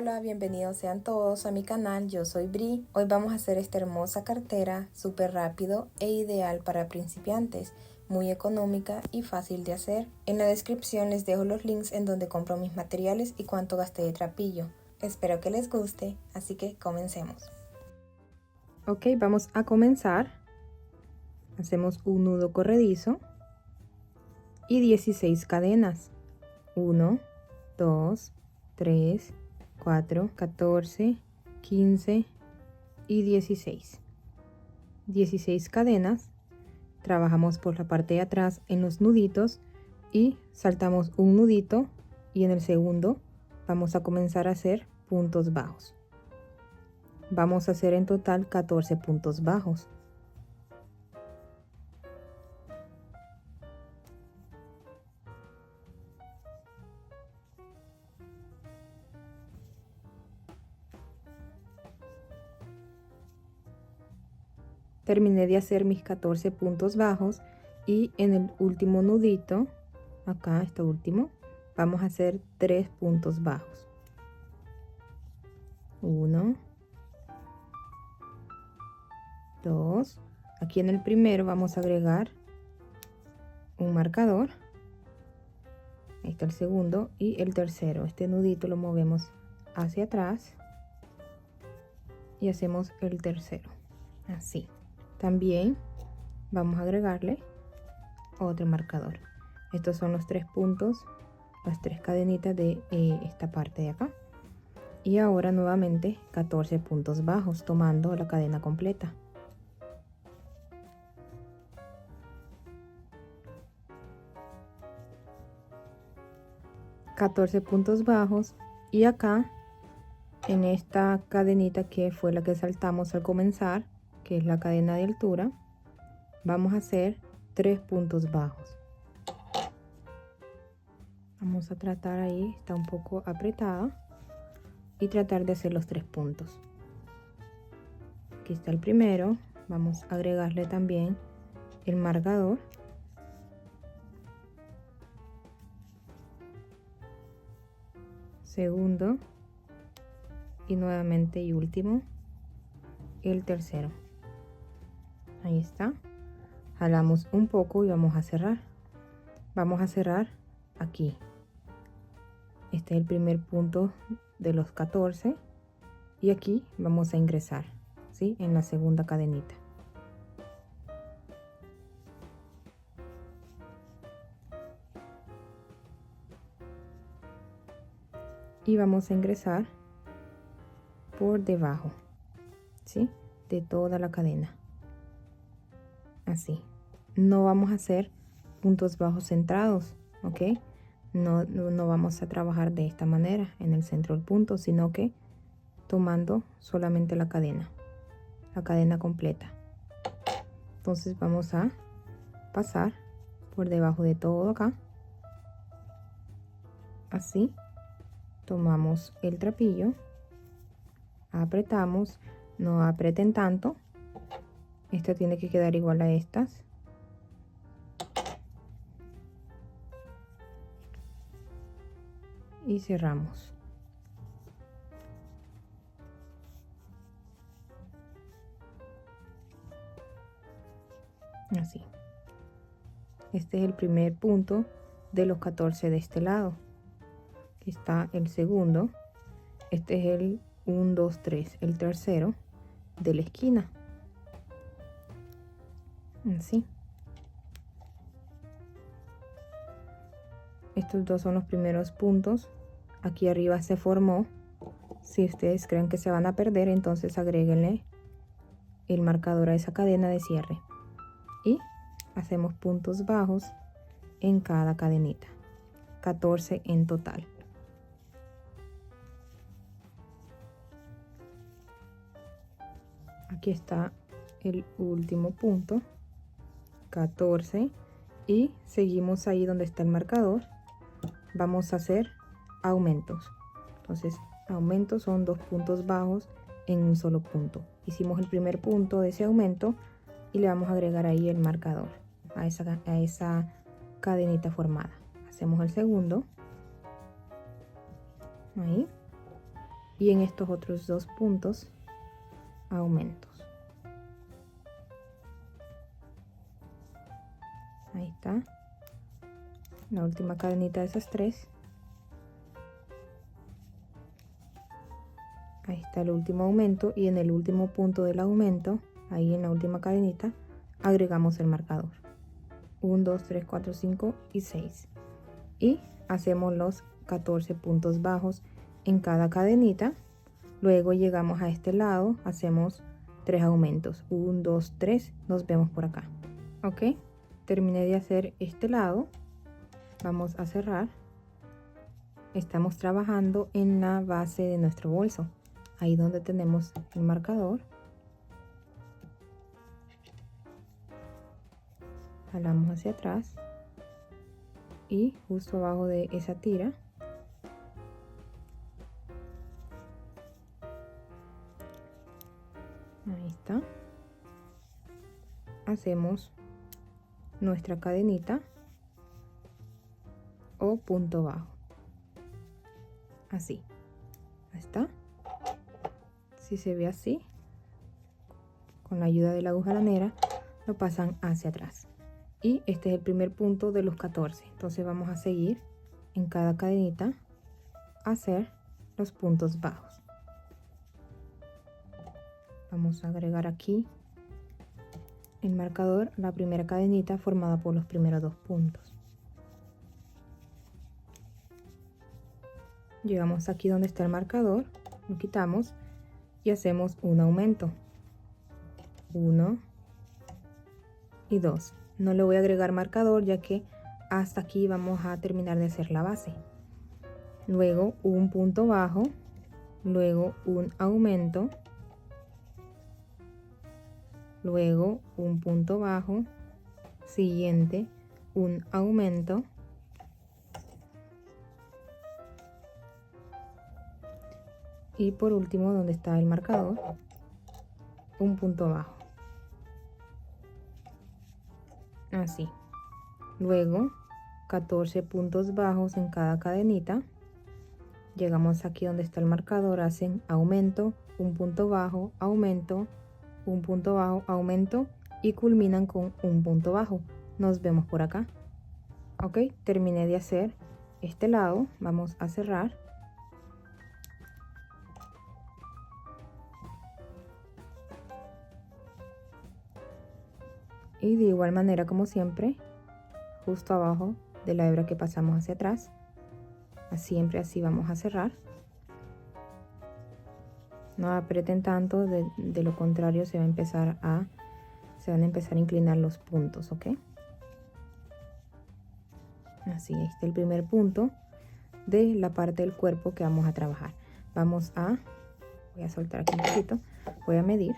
Hola, bienvenidos sean todos a mi canal, yo soy Bri. Hoy vamos a hacer esta hermosa cartera súper rápido e ideal para principiantes, muy económica y fácil de hacer. En la descripción les dejo los links en donde compro mis materiales y cuánto gasté de trapillo. Espero que les guste, así que comencemos. Ok, vamos a comenzar. Hacemos un nudo corredizo y 16 cadenas. 1, 2, 3, 4, 14, 15 y 16. 16 cadenas. Trabajamos por la parte de atrás en los nuditos y saltamos un nudito y en el segundo vamos a comenzar a hacer puntos bajos. Vamos a hacer en total 14 puntos bajos. Terminé de hacer mis 14 puntos bajos y en el último nudito, acá este último, vamos a hacer 3 puntos bajos. 1, 2, aquí en el primero vamos a agregar un marcador. Ahí está el segundo y el tercero. Este nudito lo movemos hacia atrás y hacemos el tercero, así. También vamos a agregarle otro marcador. Estos son los 3 puntos, las 3 cadenitas de esta parte de acá. Y ahora nuevamente 14 puntos bajos tomando la cadena completa. ...14 puntos bajos y acá en esta cadenita que fue la que saltamos al comenzar, que es la cadena de altura, vamos a hacer 3 puntos bajos. Vamos a tratar ahí, está un poco apretada, y tratar de hacer los 3 puntos. Aquí está el primero, vamos a agregarle también el marcador. Segundo y nuevamente y último el tercero. Ahí está. Jalamos un poco y vamos a cerrar. Vamos a cerrar aquí. Este es el primer punto de los 14 y aquí vamos a ingresar, ¿sí? En la segunda cadenita. Y vamos a ingresar por debajo, ¿sí? De toda la cadena. Así. No vamos a hacer puntos bajos centrados, ¿ok? No vamos a trabajar de esta manera en el centro del punto, sino que tomando solamente la cadena completa. Entonces vamos a pasar por debajo de todo acá, así. Tomamos el trapillo, apretamos, no aprieten tanto, esta tiene que quedar igual a estas. Y cerramos. Así. Este es el primer punto de los 14 de este lado. Aquí está el segundo. Este es el 1, 2, 3, el tercero de la esquina. Así. Estos dos son los primeros puntos. Aquí arriba se formó. Si ustedes creen que se van a perder, entonces agréguenle el marcador a esa cadena de cierre. Y hacemos puntos bajos en cada cadenita. 14 en total. Aquí está el último punto. 14. Y seguimos ahí donde está el marcador. Vamos a hacer aumentos. Entonces, aumentos son 2 puntos bajos en un solo punto. Hicimos el primer punto de ese aumento y le vamos a agregar ahí el marcador a esa cadenita formada. Hacemos el segundo. Ahí. y en estos otros 2 puntos aumentos. Ahí está la última cadenita de esas 3. Ahí está el último aumento y en el último punto del aumento, ahí en la última cadenita, agregamos el marcador. 1, 2, 3, 4, 5 y 6. Y hacemos los 14 puntos bajos en cada cadenita. Luego llegamos a este lado, hacemos 3 aumentos. 1, 2, 3, nos vemos por acá. Ok, terminé de hacer este lado. Vamos a cerrar. Estamos trabajando en la base de nuestro bolso. Ahí donde tenemos el marcador, jalamos hacia atrás y justo abajo de esa tira ahí está, hacemos nuestra cadenita o punto bajo, así. Ahí está. Si se ve así, con la ayuda de la aguja lanera lo pasan hacia atrás. Y este es el primer punto de los 14. Entonces vamos a seguir en cada cadenita a hacer los puntos bajos. Vamos a agregar aquí el marcador, la primera cadenita formada por los primeros 2 puntos. Llegamos aquí donde está el marcador, lo quitamos y hacemos un aumento. 1 y 2. No le voy a agregar marcador ya que hasta aquí vamos a terminar de hacer la base. Luego un punto bajo, luego un aumento, luego un punto bajo, siguiente un aumento, y por último donde está el marcador, un punto bajo, así. Luego 14 puntos bajos en cada cadenita. Llegamos aquí donde está el marcador, hacen aumento, un punto bajo, aumento, un punto bajo, aumento y culminan con un punto bajo. Nos vemos por acá. Ok, terminé de hacer este lado. Vamos a cerrar. Y de igual manera como siempre, justo abajo de la hebra que pasamos hacia atrás, siempre así vamos a cerrar. No aprieten tanto, de lo contrario se van a empezar a inclinar los puntos, ¿ok? Así, este es el primer punto de la parte del cuerpo que vamos a trabajar. Voy a soltar aquí un poquito, voy a medir.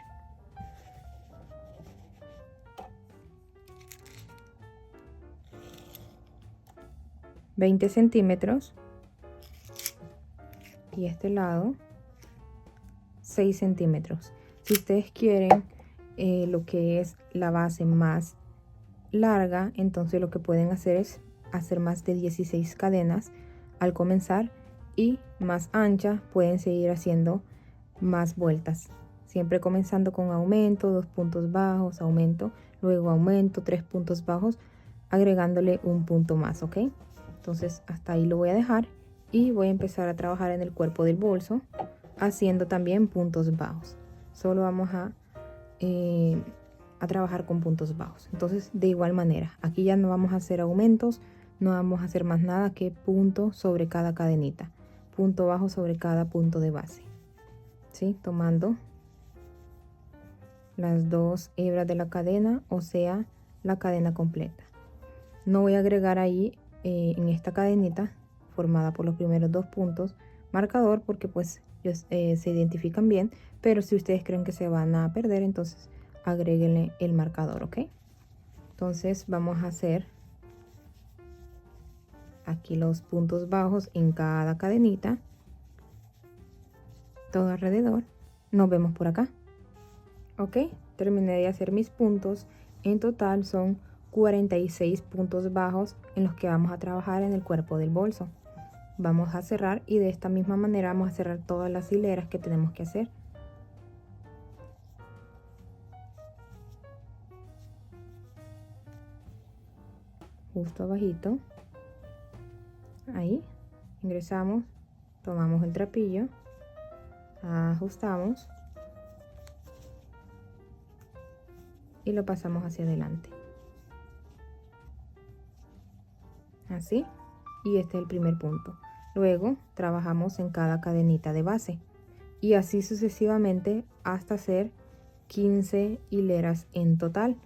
$20 centímetros y este lado 6 centímetros. Si ustedes quieren lo que es la base más larga, entonces lo que pueden hacer es hacer más de 16 cadenas al comenzar, y más ancha pueden seguir haciendo más vueltas, siempre comenzando con aumento, 2 puntos bajos, aumento, luego aumento, 3 puntos bajos, agregándole un punto más, ¿ok? Entonces hasta ahí lo voy a dejar y voy a empezar a trabajar en el cuerpo del bolso haciendo también puntos bajos. Solo vamos a trabajar con puntos bajos. Entonces de igual manera, aquí ya no vamos a hacer aumentos, no vamos a hacer más nada que punto sobre cada cadenita, punto bajo sobre cada punto de base, ¿sí? Tomando las 2 hebras de la cadena, o sea, la cadena completa. No voy a agregar ahí en esta cadenita formada por los primeros 2 puntos marcador, porque pues se identifican bien, pero si ustedes creen que se van a perder, entonces agréguenle el marcador, ¿ok? Entonces vamos a hacer aquí los puntos bajos en cada cadenita, todo alrededor. Nos vemos por acá. Ok, terminé de hacer mis puntos. En total son 46 puntos bajos en los que vamos a trabajar en el cuerpo del bolso. vamos a cerrar y de esta misma manera vamos a cerrar todas las hileras que tenemos que hacer. Justo abajito, ahí ingresamos, tomamos el trapillo, ajustamos y lo pasamos hacia adelante, así, y este es el primer punto. Luego trabajamos en cada cadenita de base y así sucesivamente hasta hacer 15 hileras en total.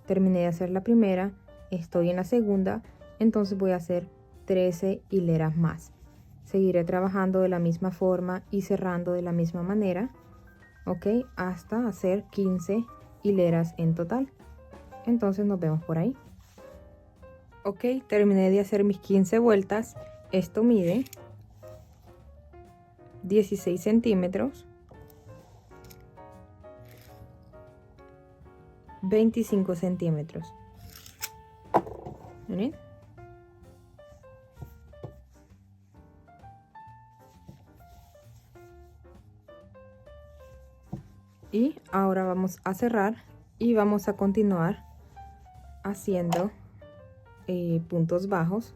Terminé de hacer la primera, estoy en la segunda, entonces voy a hacer 13 hileras más. Seguiré trabajando de la misma forma y cerrando de la misma manera, ok, hasta hacer 15 hileras en total. Entonces nos vemos por ahí. Ok, terminé de hacer mis 15 vueltas. Esto mide 16 centímetros, 25 centímetros. ¿Ven? Y ahora vamos a cerrar y vamos a continuar haciendo puntos bajos.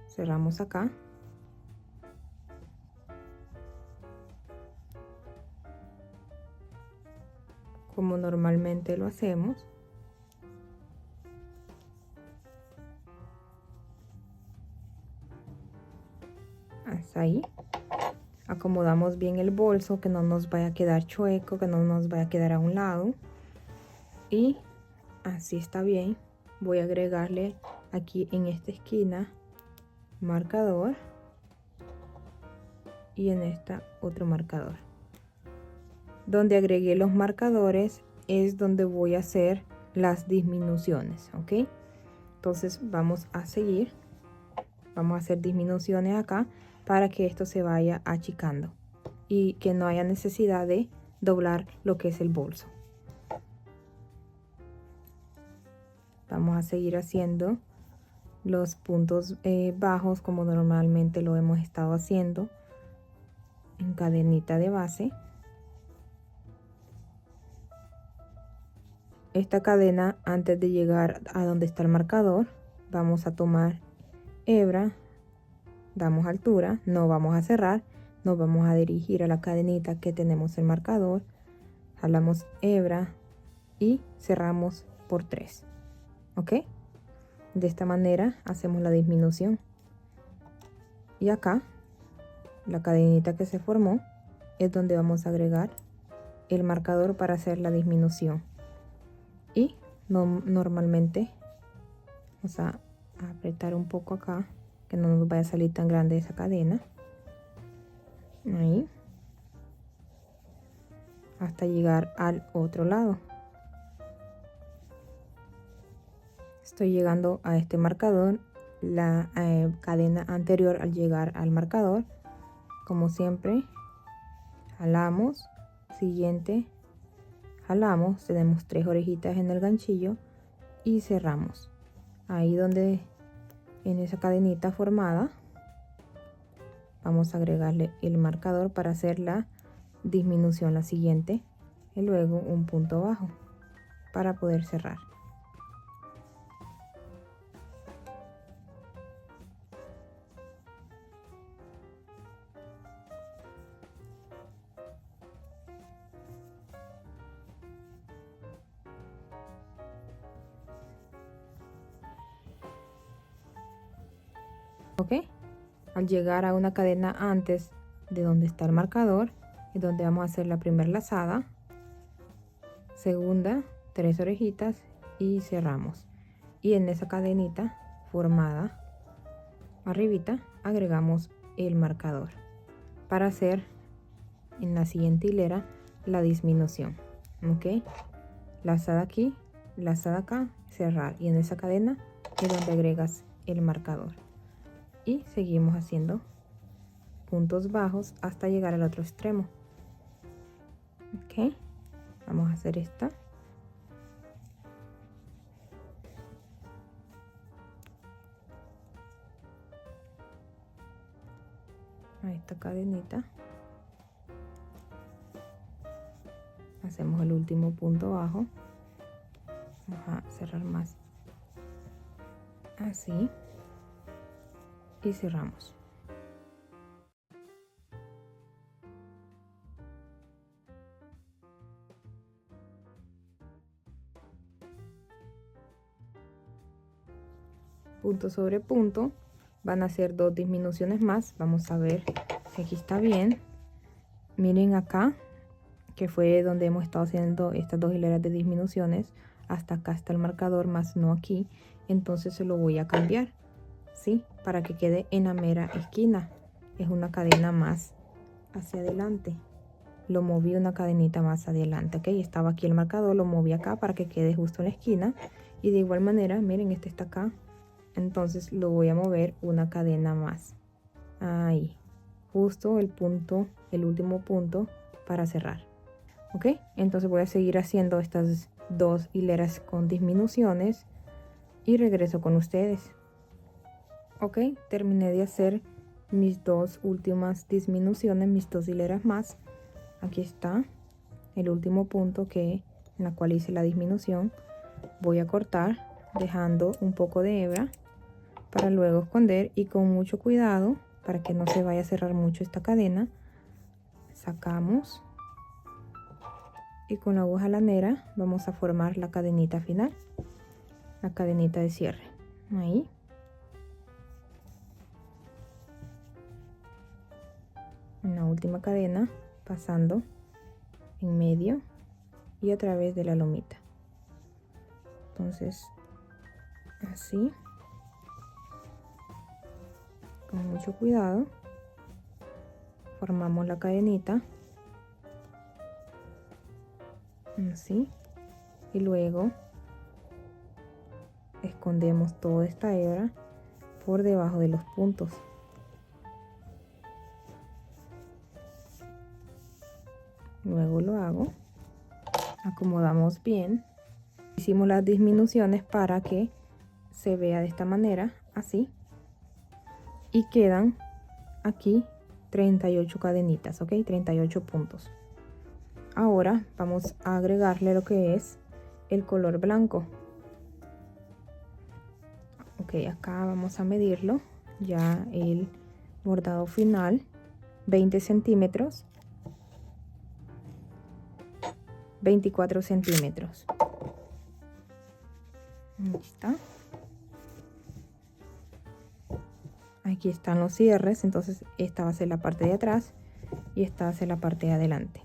Cerramos acá. Como normalmente lo hacemos. Hasta ahí. Acomodamos bien el bolso, que no nos vaya a quedar chueco, que no nos vaya a quedar a un lado. Y así está bien. Voy a agregarle aquí en esta esquina marcador y en esta otro marcador. Donde agregué los marcadores es donde voy a hacer las disminuciones, ¿ok? Entonces vamos a seguir. Vamos a hacer disminuciones acá para que esto se vaya achicando y que no haya necesidad de doblar lo que es el bolso. Vamos a seguir haciendo los puntos bajos como normalmente lo hemos estado haciendo en cadenita de base. Esta cadena, antes de llegar a donde está el marcador, vamos a tomar hebra, damos altura, no vamos a cerrar, nos vamos a dirigir a la cadenita que tenemos el marcador, jalamos hebra y cerramos por 3, ¿ok? De esta manera hacemos la disminución. Y acá, la cadenita que se formó es donde vamos a agregar el marcador para hacer la disminución. Y normalmente vamos a apretar un poco acá, que no nos vaya a salir tan grande esa cadena. Ahí. Hasta llegar al otro lado. Estoy llegando a este marcador, la cadena anterior al llegar al marcador. Como siempre, jalamos, siguiente, jalamos, tenemos 3 orejitas en el ganchillo y cerramos. Ahí donde en esa cadenita formada vamos a agregarle el marcador para hacer la disminución, la siguiente, y luego un punto bajo para poder cerrar. Ok, al llegar a una cadena antes de donde está el marcador es donde vamos a hacer la primera lazada, segunda, 3 orejitas y cerramos. Y en esa cadenita formada arribita agregamos el marcador para hacer en la siguiente hilera la disminución. Ok, lazada aquí, lazada acá, cerrar, y en esa cadena es donde agregas el marcador. Y seguimos haciendo puntos bajos hasta llegar al otro extremo. Ok, vamos a hacer esta. a esta cadenita. Hacemos el último punto bajo. Vamos a cerrar más así y cerramos. Punto sobre punto, van a ser 2 disminuciones más. Vamos a ver si aquí está bien. Miren acá, que fue donde hemos estado haciendo estas 2 hileras de disminuciones. Hasta acá está el marcador, más no aquí. Entonces se lo voy a cambiar, ¿sí? Para que quede en la mera esquina. Es una cadena más hacia adelante. Lo moví una cadenita más adelante, ¿ok? Estaba aquí el marcador, lo moví acá para que quede justo en la esquina. Y de igual manera, miren, este está acá. Entonces lo voy a mover una cadena más. Ahí. Justo el punto, el último punto para cerrar. ¿Ok? Entonces voy a seguir haciendo estas 2 hileras con disminuciones y regreso con ustedes. Ok, terminé de hacer mis 2 últimas disminuciones, mis 2 hileras más. Aquí está el último punto en la cual hice la disminución. Voy a cortar dejando un poco de hebra para luego esconder, y con mucho cuidado para que no se vaya a cerrar mucho esta cadena, sacamos y con la aguja lanera vamos a formar la cadenita final, la cadenita de cierre. Ahí en la última cadena, pasando en medio y a través de la lomita. Entonces así, con mucho cuidado formamos la cadenita así, y luego escondemos toda esta hebra por debajo de los puntos. Luego lo hago, acomodamos bien, hicimos las disminuciones para que se vea de esta manera, así, y quedan aquí 38 cadenitas, ok, 38 puntos. Ahora vamos a agregarle lo que es el color blanco. Ok, acá vamos a medirlo, ya el bordado final, 20 centímetros, 24 centímetros. Aquí está. Aquí están los cierres, entonces esta va a ser la parte de atrás y esta va a ser la parte de adelante.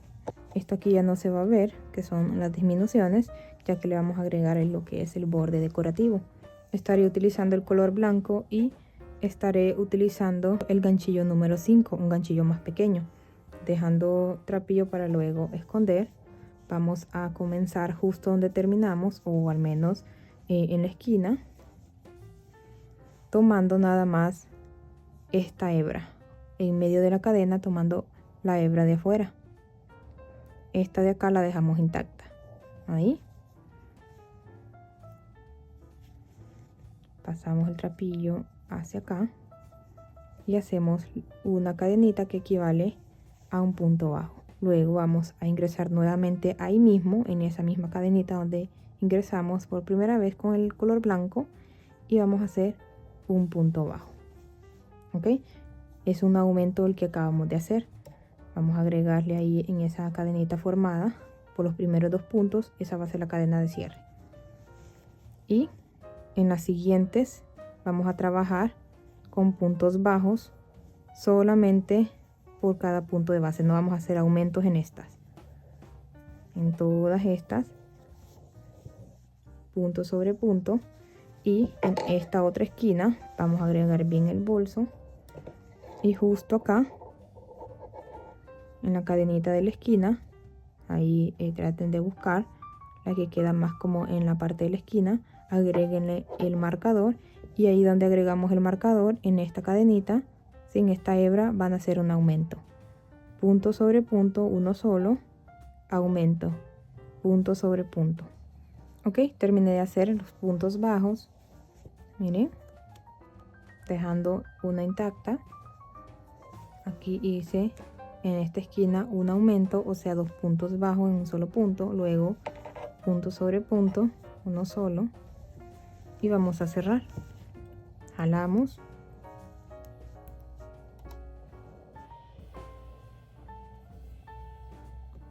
Esto aquí ya no se va a ver, que son las disminuciones, ya que le vamos a agregar lo que es el borde decorativo. Estaré utilizando el color blanco y estaré utilizando el ganchillo número 5, un ganchillo más pequeño. Dejando trapillo para luego esconder, vamos a comenzar justo donde terminamos, o al menos en la esquina, tomando nada más esta hebra en medio de la cadena, tomando la hebra de afuera. Esta de acá la dejamos intacta. Ahí pasamos el trapillo hacia acá y hacemos una cadenita que equivale a un punto bajo. Luego vamos a ingresar nuevamente ahí mismo, en esa misma cadenita donde ingresamos por primera vez con el color blanco, y vamos a hacer un punto bajo. Ok, es un aumento el que acabamos de hacer. Vamos a agregarle ahí en esa cadenita formada por los primeros 2 puntos, esa va a ser la cadena de cierre. Y en las siguientes vamos a trabajar con puntos bajos solamente por cada punto de base. No vamos a hacer aumentos en estas. En todas estas, punto sobre punto. Y en esta otra esquina vamos a agregar bien el bolso, y justo acá en la cadenita de la esquina, ahí traten de buscar la que queda más como en la parte de la esquina, agréguenle el marcador, y ahí donde agregamos el marcador, en esta cadenita, sin esta hebra, van a hacer un aumento. Punto sobre punto, uno solo, aumento, punto sobre punto. Ok, terminé de hacer los puntos bajos, miren, dejando una intacta. Aquí hice en esta esquina un aumento, o sea, 2 puntos bajos en un solo punto, luego punto sobre punto, uno solo, y vamos a cerrar. Jalamos,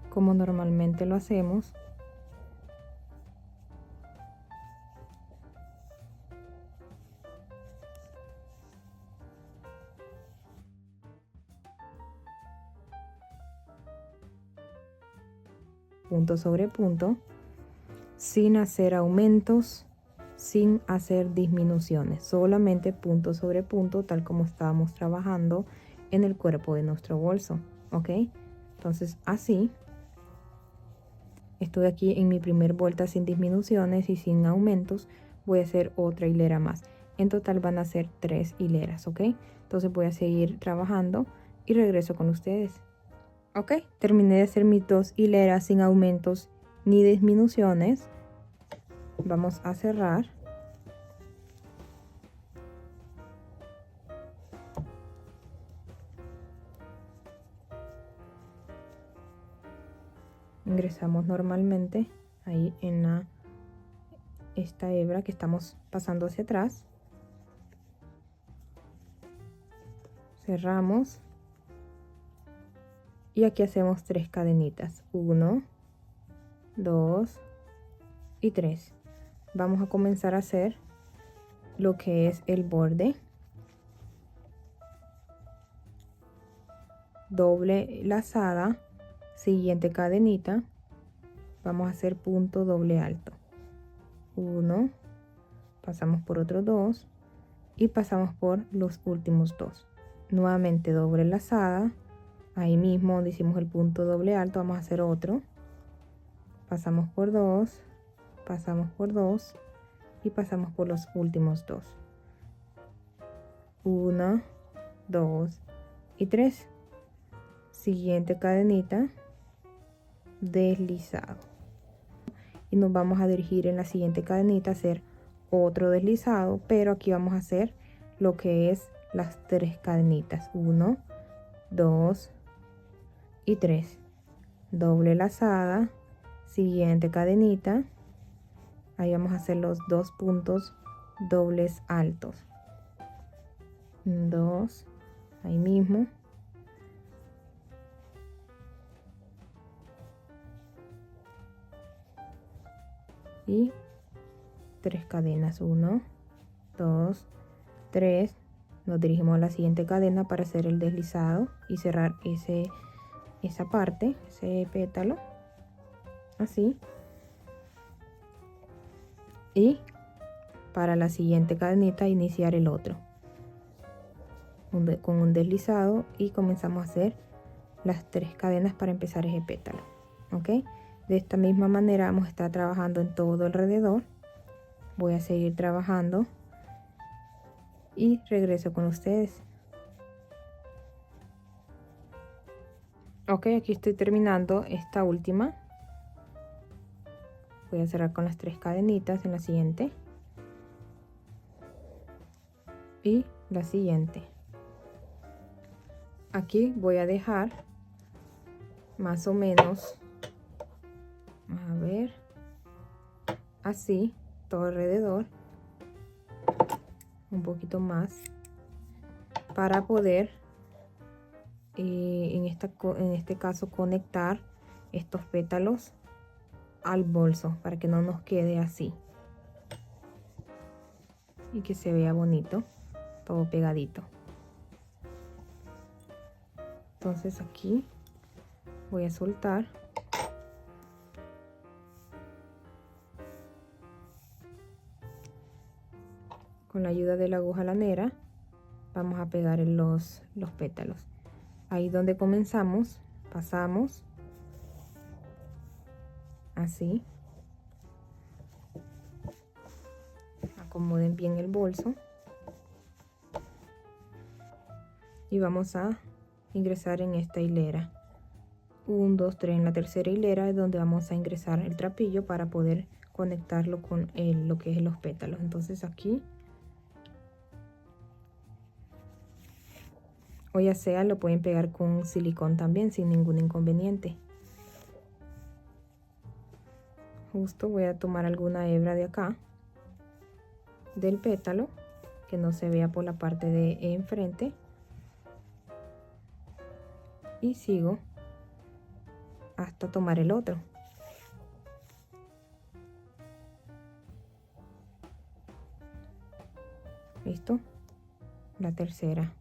como normalmente lo hacemos. Punto sobre punto, sin hacer aumentos, sin hacer disminuciones, solamente punto sobre punto, tal como estábamos trabajando en el cuerpo de nuestro bolso. ¿Ok? Entonces así estoy aquí en mi primer vuelta sin disminuciones y sin aumentos. Voy a hacer otra hilera más. En total van a ser 3 hileras. ¿Ok? Entonces voy a seguir trabajando y regreso con ustedes. Ok, terminé de hacer mis 2 hileras sin aumentos ni disminuciones. Vamos a cerrar. Ingresamos normalmente ahí en esta hebra que estamos pasando hacia atrás. Cerramos. Y aquí hacemos 3 cadenitas. 1, 2 y 3. Vamos a comenzar a hacer lo que es el borde. Doble lazada, siguiente cadenita, vamos a hacer punto doble alto. 1, pasamos por otros 2 y pasamos por los últimos 2. Nuevamente doble lazada, ahí mismo donde hicimos el punto doble alto vamos a hacer otro. Pasamos por 2, pasamos por 2 y pasamos por los últimos 2. 1, 2 y 3. Siguiente cadenita, deslizado. Y nos vamos a dirigir en la siguiente cadenita a hacer otro deslizado, pero aquí vamos a hacer lo que es las 3 cadenitas. 1, 2 y 3. Doble lazada, siguiente cadenita. Ahí vamos a hacer los 2 puntos dobles altos. 2, ahí mismo. Y 3 cadenas. 1, 2, 3. Nos dirigimos a la siguiente cadena para hacer el deslizado y cerrar esa parte, ese pétalo. Así. Y para la siguiente cadenita iniciar el otro. Con un deslizado y comenzamos a hacer las 3 cadenas para empezar ese pétalo. ¿Ok? De esta misma manera vamos a estar trabajando en todo alrededor. Voy a seguir trabajando y regreso con ustedes. Ok, aquí estoy terminando esta última. Voy a cerrar con las 3 cadenitas en la siguiente y la siguiente. Aquí voy a dejar más o menos, a ver, así todo alrededor, un poquito más para poder en este caso conectar estos pétalos al bolso para que no nos quede así y que se vea bonito todo pegadito. Entonces aquí voy a soltar con la ayuda de la aguja lanera. Vamos a pegar los pétalos ahí donde comenzamos. Pasamos así, acomoden bien el bolso y vamos a ingresar en esta hilera. 1, 2, 3. En la tercera hilera es donde vamos a ingresar el trapillo para poder conectarlo con lo que es los pétalos. Entonces aquí o ya sea lo pueden pegar con silicón también sin ningún inconveniente. Justo voy a tomar alguna hebra de acá del pétalo que no se vea por la parte de enfrente y sigo hasta tomar el otro. ¿Listo? La tercera.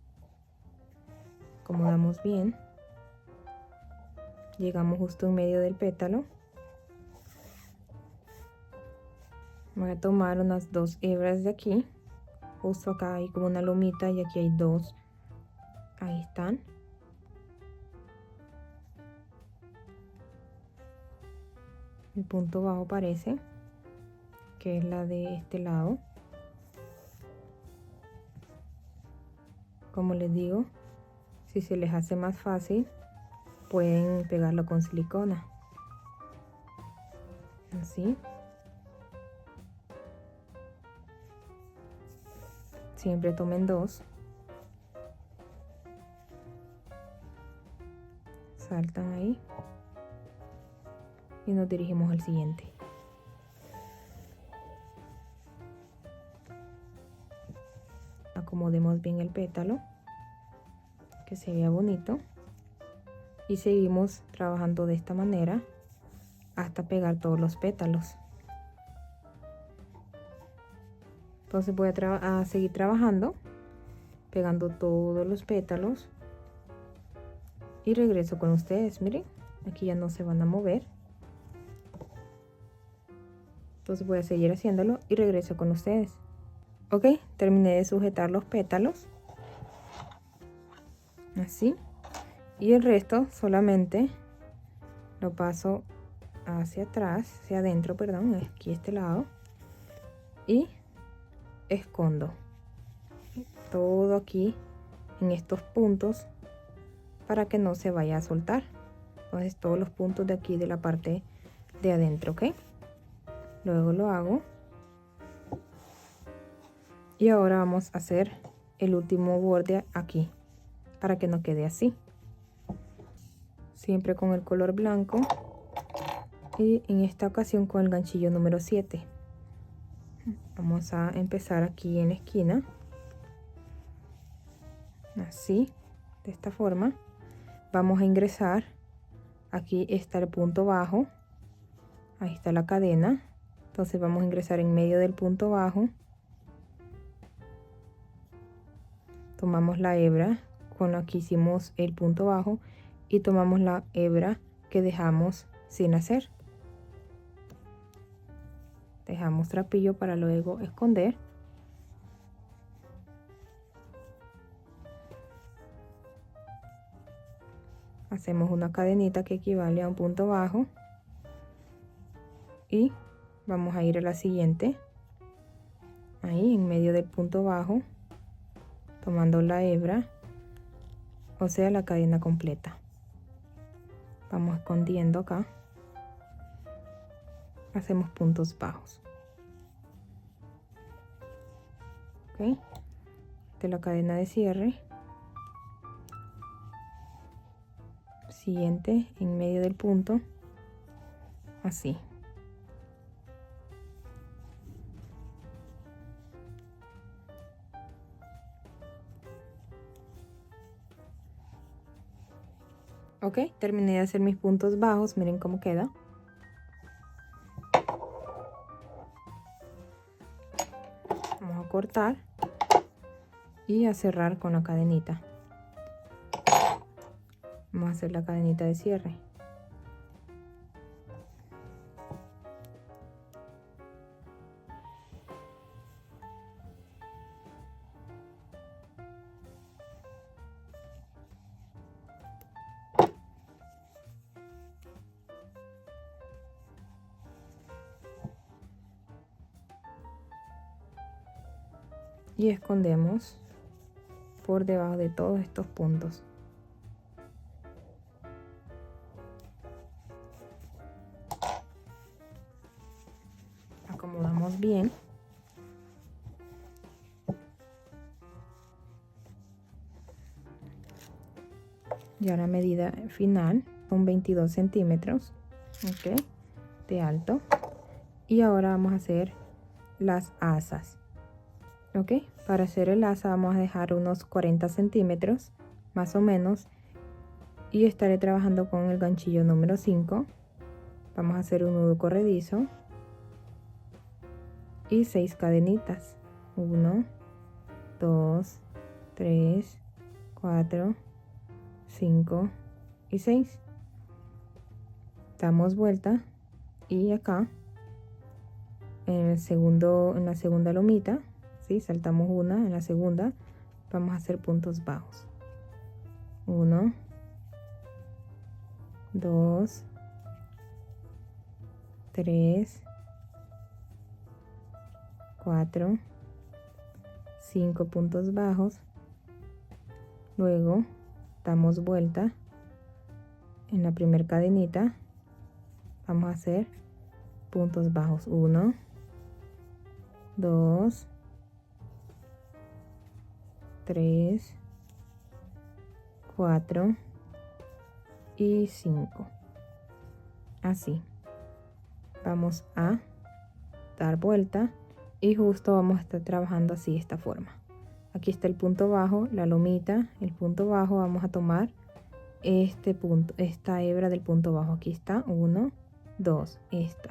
Acomodamos bien. Llegamos justo en medio del pétalo. Voy a tomar unas 2 hebras de aquí. Justo acá hay como una lomita y aquí hay 2. Ahí están. El punto bajo parece que es la de este lado. Como les digo, si se les hace más fácil, pueden pegarlo con silicona. Así. Siempre tomen 2. Saltan ahí. Y nos dirigimos al siguiente. Acomodemos bien el pétalo, que se vea bonito. Y seguimos trabajando de esta manera hasta pegar todos los pétalos. Entonces voy a seguir trabajando, pegando todos los pétalos. Y regreso con ustedes. Miren, aquí ya no se van a mover. Entonces voy a seguir haciéndolo y regreso con ustedes. Ok, terminé de sujetar los pétalos. Así. Y el resto solamente lo paso hacia atrás, hacia adentro, perdón, aquí este lado. Y escondo todo aquí en estos puntos para que no se vaya a soltar. Entonces todos los puntos de aquí de la parte de adentro, ¿ok? Luego lo hago. Y ahora vamos a hacer el último borde aquí para que no quede así. Siempre con el color blanco y en esta ocasión con el ganchillo número 7. Vamos a empezar aquí en la esquina. Así, de esta forma. Vamos a ingresar. Aquí está el punto bajo. Ahí está la cadena. Entonces vamos a ingresar en medio del punto bajo. Tomamos la hebra con la que hicimos el punto bajo y tomamos la hebra que dejamos sin hacer. Dejamos trapillo para luego esconder. Hacemos una cadenita que equivale a un punto bajo. Y vamos a ir a la siguiente. Ahí en medio del punto bajo. Tomando la hebra. O sea, la cadena completa. Vamos escondiendo acá. Hacemos puntos bajos. ¿Ok? De la cadena de cierre. Siguiente en medio del punto. Así. Ok, terminé de hacer mis puntos bajos. Miren cómo queda. Vamos a cortar y a cerrar con la cadenita. Vamos a hacer la cadenita de cierre. Y escondemos por debajo de todos estos puntos. Acomodamos bien. Ya la medida final son 22 centímetros, ok, de alto. Y ahora vamos a hacer las asas, ok. Para hacer el asa vamos a dejar unos 40 centímetros más o menos, y estaré trabajando con el ganchillo número 5. Vamos a hacer un nudo corredizo y 6 cadenitas. 1, 2, 3, 4, 5 y 6. Damos vuelta y acá en la segunda lomita, ¿sí? Saltamos una, en la segunda vamos a hacer puntos bajos. 1, 2, 3, 4, 5 puntos bajos. Luego damos vuelta en la primera cadenita, vamos a hacer puntos bajos. 1, 2, 3, 4 y 5. Así vamos a dar vuelta y justo vamos a estar trabajando así, de esta forma. Aquí está el punto bajo, la lomita, el punto bajo. Vamos a tomar este punto, esta hebra del punto bajo. Aquí está, 1, 2, esta,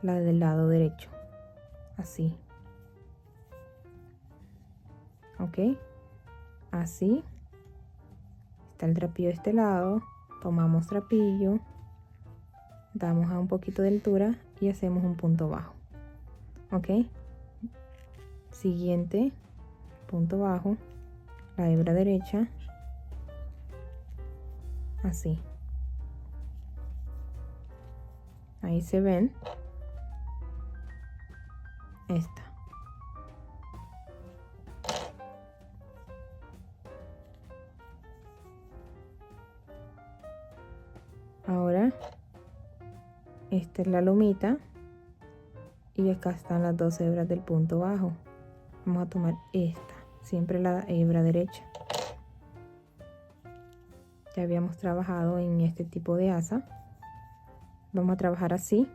la del lado derecho, así, ok, así. Está el trapillo de este lado, tomamos trapillo, damos a un poquito de altura y hacemos un punto bajo, ok. Siguiente punto bajo, la hebra derecha, así. Ahí se ven. Esta. Ahora esta es la lomita y acá están las dos hebras del punto bajo. Vamos a tomar esta, siempre la hebra derecha. Ya habíamos trabajado en este tipo de asa. Vamos a trabajar así.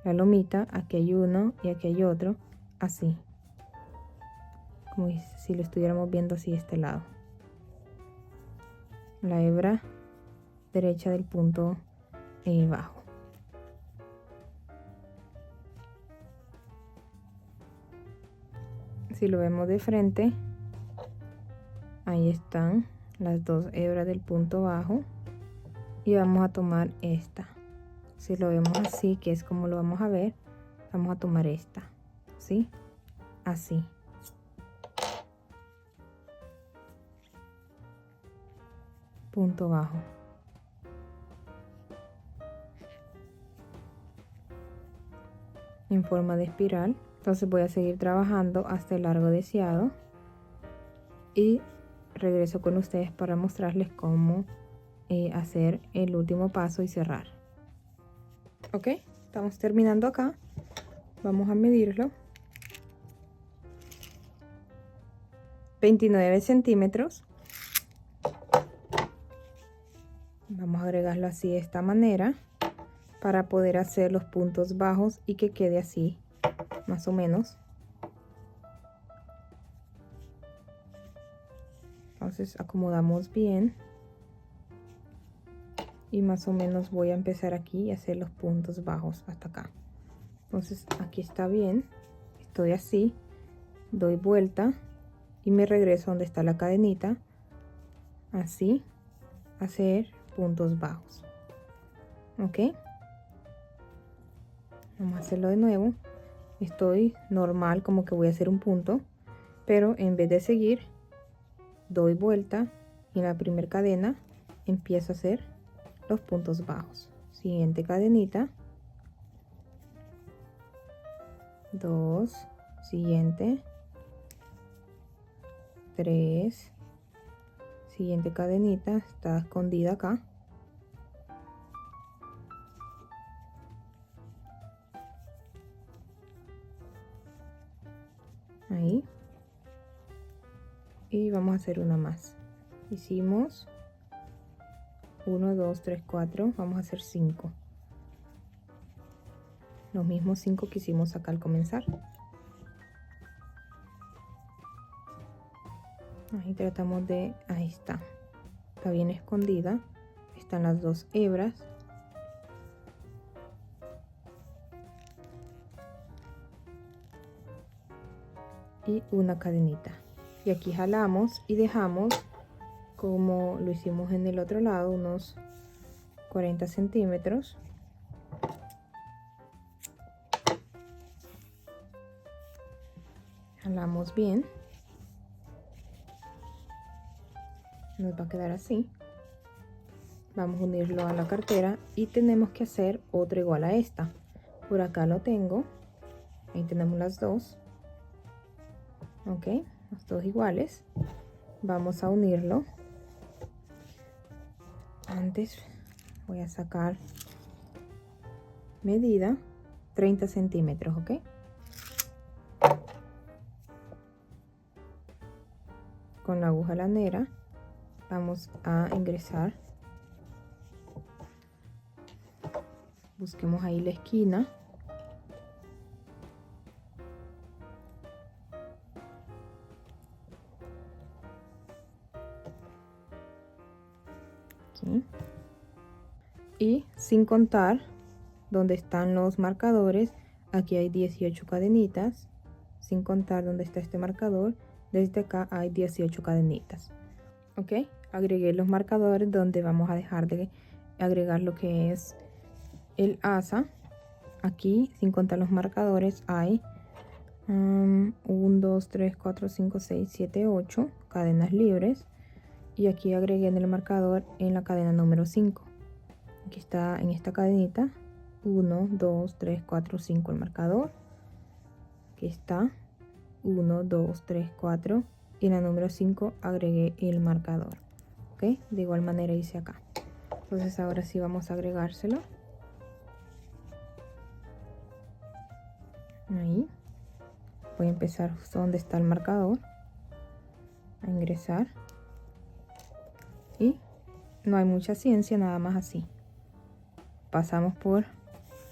La lomita, aquí hay uno y aquí hay otro, así. Como si lo estuviéramos viendo así de este lado. La hebra derecha del punto bajo. Si lo vemos de frente, ahí están las dos hebras del punto bajo y vamos a tomar esta. Si lo vemos así, que es como lo vamos a ver, vamos a tomar esta, ¿sí? Así. Punto bajo. En forma de espiral. Entonces voy a seguir trabajando hasta el largo deseado y regreso con ustedes para mostrarles cómo hacer el último paso y cerrar. Ok, estamos terminando acá. Vamos a medirlo. 29 centímetros. Vamos a agregarlo así de esta manera para poder hacer los puntos bajos y que quede así más o menos. Entonces acomodamos bien y más o menos voy a empezar aquí y hacer los puntos bajos hasta acá. Entonces aquí está bien, estoy así, doy vuelta y me regreso donde está la cadenita, así, hacer puntos bajos. Ok, vamos a hacerlo de nuevo. Estoy normal, como que voy a hacer un punto, pero en vez de seguir, doy vuelta y en la primera cadena empiezo a hacer los puntos bajos. Siguiente cadenita, 2, siguiente, 3, siguiente cadenita, está escondida acá, ahí, y vamos a hacer una más. hicimos 1, 2, 3, 4, vamos a hacer 5. Los mismos 5 que hicimos acá al comenzar. Ahí tratamos de, ahí está bien escondida, están las 2 hebras. Y una cadenita, y aquí jalamos y dejamos, como lo hicimos en el otro lado, unos 40 centímetros. Jalamos bien, nos va a quedar así. Vamos a unirlo a la cartera y tenemos que hacer otra igual a esta. Por acá lo tengo, ahí tenemos las dos. Ok, las dos iguales. Vamos a unirlo. Antes voy a sacar medida 30 centímetros, ok. Con la aguja lanera vamos a ingresar. Busquemos ahí la esquina. Aquí. Y sin contar donde están los marcadores, aquí hay 18 cadenitas. Sin contar donde está este marcador, desde acá hay 18 cadenitas. Ok, agregué los marcadores donde vamos a dejar de agregar lo que es el asa. Aquí, sin contar los marcadores, hay 1, 2, 3, 4, 5, 6, 7, 8 cadenas libres. Y aquí agregué en el marcador en la cadena número 5. Aquí está en esta cadenita 1, 2, 3, 4, 5 el marcador. Aquí está 1, 2, 3, 4 y en la número 5 agregué el marcador. Ok, de igual manera hice acá. Entonces ahora sí vamos a agregárselo. Ahí voy a empezar justo donde está el marcador, a ingresar, y no hay mucha ciencia, nada más así. Pasamos por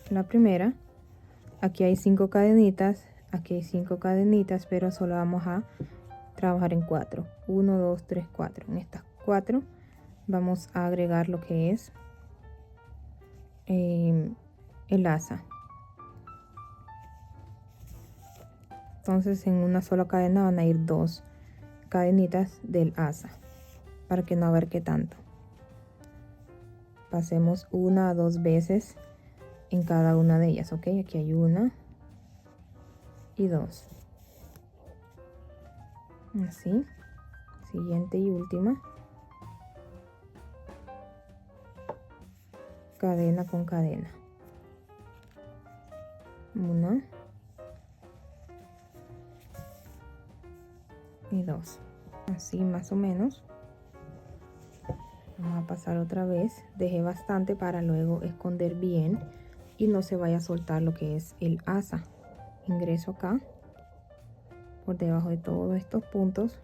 la primera. Aquí hay 5 cadenitas, aquí hay 5 cadenitas, pero solo vamos a trabajar en 4. 1, 2, 3, 4. En estas 4 vamos a agregar lo que es el asa. Entonces en una sola cadena van a ir 2 cadenitas del asa para que no abarque tanto. Pasemos 1 a 2 veces en cada una de ellas. Ok, aquí hay 1 y 2. Así, siguiente y última. Cadena con cadena. 1 y 2. Así más o menos. Vamos a pasar otra vez. Dejé bastante para luego esconder bien y no se vaya a soltar lo que es el asa. Ingreso acá por debajo de todos estos puntos.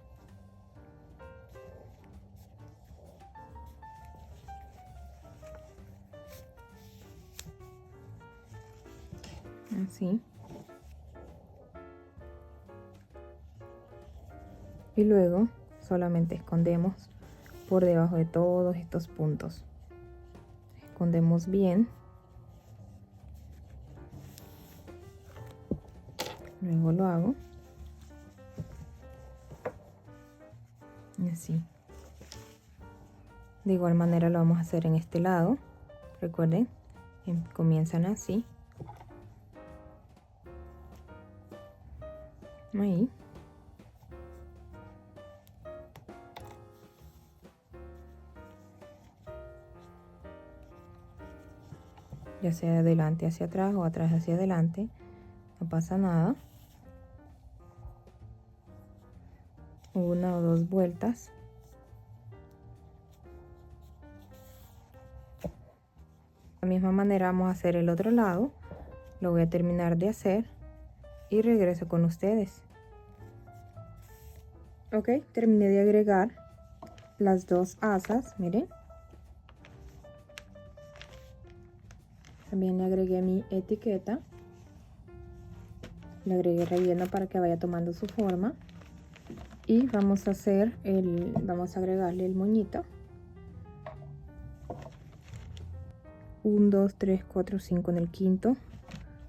Así. Y luego solamente escondemos por debajo de todos estos puntos. Escondemos bien. Luego lo hago. Y así. De igual manera lo vamos a hacer en este lado. Recuerden, comienzan así. Ahí. Ya sea de adelante hacia atrás o atrás hacia adelante, no pasa nada. 1 o 2 vueltas. De la misma manera vamos a hacer el otro lado. Lo voy a terminar de hacer y regreso con ustedes. Ok, terminé de agregar las dos asas, miren. También le agregué mi etiqueta. Le agregué relleno para que vaya tomando su forma. Y vamos a vamos a agregarle el moñito. 1, 2, 3, 4, 5 en el quinto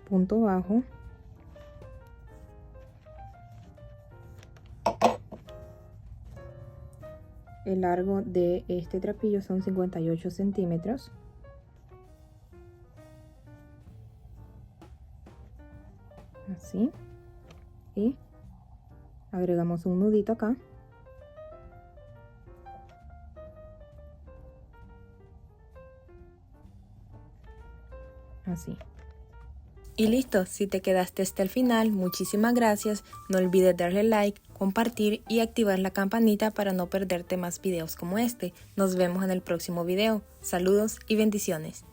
punto bajo. El largo de este trapillo son 58 centímetros. Así. Y agregamos un nudito acá. Así. Y listo, si te quedaste hasta el final, muchísimas gracias. No olvides darle like, compartir y activar la campanita para no perderte más videos como este. Nos vemos en el próximo video. Saludos y bendiciones.